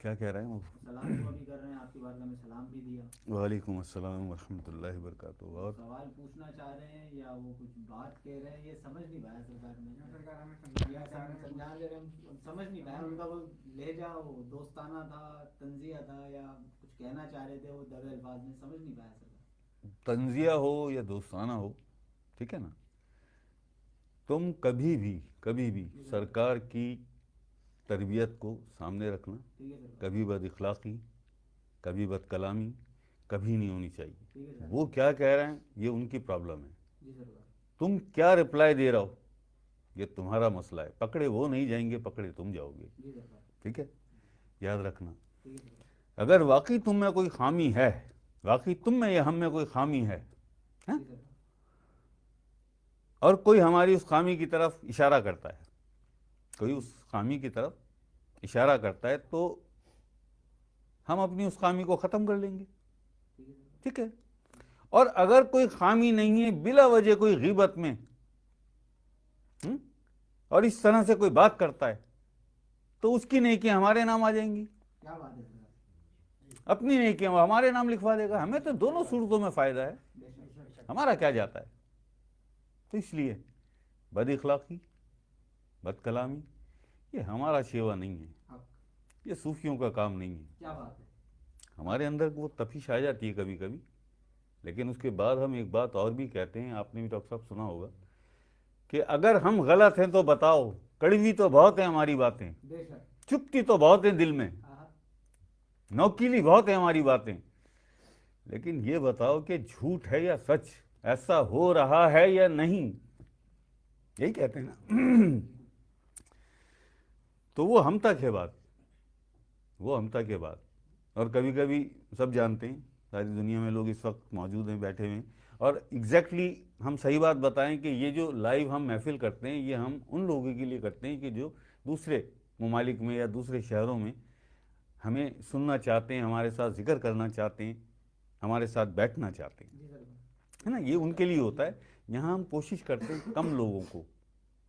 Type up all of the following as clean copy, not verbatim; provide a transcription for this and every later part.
क्या कह रहे हैं वो? सलाम दुआ भी कर रहे हैं, आपकी बारगाह में सलाम भी दिया। वालेकुम अस्सलाम वरहमतुल्लाहि वबरकातुहू। वो और सवाल पूछना चाह रहे हैं या वो कुछ बात कह रहे हैं, ये समझ नहीं पाया सरकार में। सरकार हमें या समझाना चाह रहे हैं समझा ले रहे हैं, हम समझ नहीं पाया। उनका वो लहजा वो दोस्ताना था, तंजिया था, या कुछ कहना चाह रहे थे वो दबे अल्फाज में, समझ नहीं पाया सरकार। तंजिया हो या दोस्ताना हो, ठीक है ना, तुम कभी भी सरकार की तरबियत को सामने रखना। ठीक है सर। कभी बद इखलाक़ी, कभी बद कलामी कभी नहीं होनी चाहिए। ठीक है सर। वो क्या कह रहे हैं ये उनकी प्रॉब्लम है। जी सर। तुम क्या रिप्लाई दे रहे हो ये तुम्हारा मसला है। पकड़े वो नहीं जाएंगे, पकड़े तुम जाओगे। जी सर। ठीक है, याद रखना। ठीक है सर। अगर वाकई तुम में कोई खामी है, वाकई तुम में या हम में कोई खामी है, जी सर। और कोई हमारी उस खामी की तरफ इशारा करता है, कोई उस खामी की तरफ इशारा करता है, तो हम अपनी उस खामी को ख़त्म कर लेंगे। ठीक है। और अगर कोई खामी नहीं है, बिला वजह कोई ग़ीबत में और इस तरह से कोई बात करता है, तो उसकी नेकियां हमारे नाम आ जाएंगी। क्या बात है सर। अपनी नेकियां वो हमारे नाम लिखवा देगा। हमें तो दोनों सूरतों में फ़ायदा है, हमारा क्या जाता है। तो इसलिए बद इखलाक़ी, बद कलामी ये हमारा शेवा नहीं है, ये सूफियों का काम नहीं है। क्या बात है। हमारे हमारे अंदर वो तफिश आ जाती है कभी कभी, लेकिन उसके बाद हम एक बात और भी कहते हैं, आपने भी डॉक्टर साहब सुना होगा, कि अगर हम गलत हैं तो बताओ। कड़वी तो बहुत है हमारी बातें, चुपती तो बहुत है दिल में, नौकीली बहुत है हमारी बातें, लेकिन ये बताओ कि झूठ है या सच, ऐसा हो रहा है या नहीं, यही कहते हैं ना। तो वो हम तक है बात, वो हम तक है बात। और कभी कभी सब जानते हैं, सारी दुनिया में लोग इस वक्त मौजूद हैं, बैठे हुए हैं, और एग्जैक्टली हम सही बात बताएं कि ये जो लाइव हम महफिल करते हैं, ये हम उन लोगों के लिए करते हैं कि जो दूसरे ममालिक में या दूसरे शहरों में हमें सुनना चाहते हैं, हमारे साथ जिक्र करना चाहते हैं, हमारे साथ बैठना चाहते हैं, है ना। ये उनके लिए होता है। यहाँ हम कोशिश करते हैं कम लोगों को,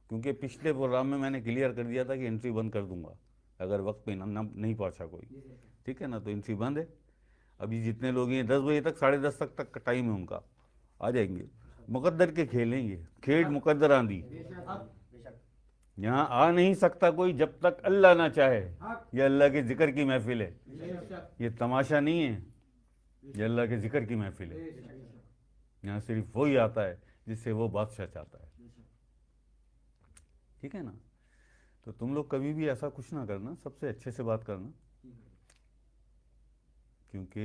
क्योंकि पिछले प्रोग्राम में मैंने क्लियर कर दिया था कि एंट्री बंद कर दूंगा अगर वक्त पे नहीं पहुँचा कोई, ठीक है ना। तो एंट्री बंद है। अभी जितने लोग हैं 10 बजे तक, 10:30 तक का टाइम है उनका, आ जाएंगे। मुकद्दर के खेलेंगे, खेड़ मुकद्दर आंधी। यहाँ आ नहीं सकता कोई जब तक अल्लाह ना चाहे। ये अल्लाह के जिक्र की महफिल है, ये तमाशा नहीं है, ये अल्लाह के जिक्र की महफिल है। यहाँ सिर्फ वही आता है जिससे वो बादशाह चाहता है, ठीक है ना। तो तुम लोग कभी भी ऐसा कुछ ना करना, सबसे अच्छे से बात करना, क्योंकि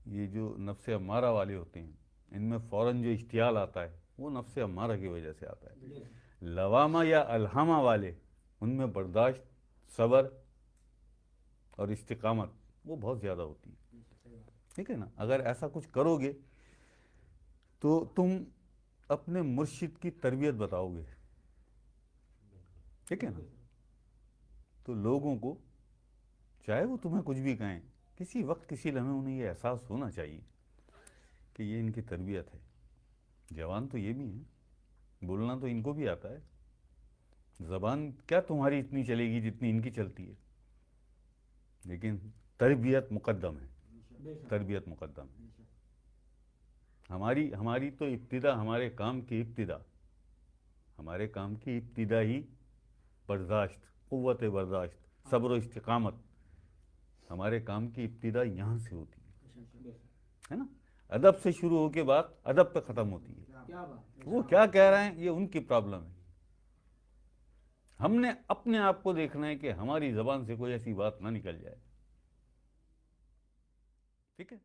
ये जो नफ्स अम्मारा वाले होते हैं, इनमें फ़ौरन जो इश्तियाल आता है वो नफ्स अम्मारा की वजह से आता है। लवामा या अलहामा वाले, उनमें बर्दाश्त, सब्र और इस्तिकामत वो बहुत ज़्यादा होती है, ठीक है ना। अगर ऐसा कुछ करोगे तो तुम अपने मुर्शिद की तरबियत बताओगे, ठीक है ना। तो लोगों को, चाहे वो तुम्हें कुछ भी कहें, किसी वक्त किसी लम्हे उन्हें ये एहसास होना चाहिए कि ये इनकी तरबियत है। जवान तो ये भी हैं, बोलना तो इनको भी आता है। ज़बान क्या तुम्हारी इतनी चलेगी जितनी इनकी चलती है, लेकिन तरबियत मुकद्दम है, तरबियत मुकद्दम है। हमारी तो इब्तिदा, हमारे काम की इब्तिदा, हमारे काम की इब्तिदा ही बर्दाश्त, क़ुव्वत बर्दाश्त, सब्र और इस्तिकामत, हमारे काम की इब्तिदा यहाँ से होती है ना। अदब से शुरू होकर बात अदब पे ख़त्म होती है। वो क्या कह रहे हैं ये उनकी प्रॉब्लम है। हमने अपने आप को देखना है कि हमारी ज़बान से कोई ऐसी बात ना निकल जाए, ठीक है।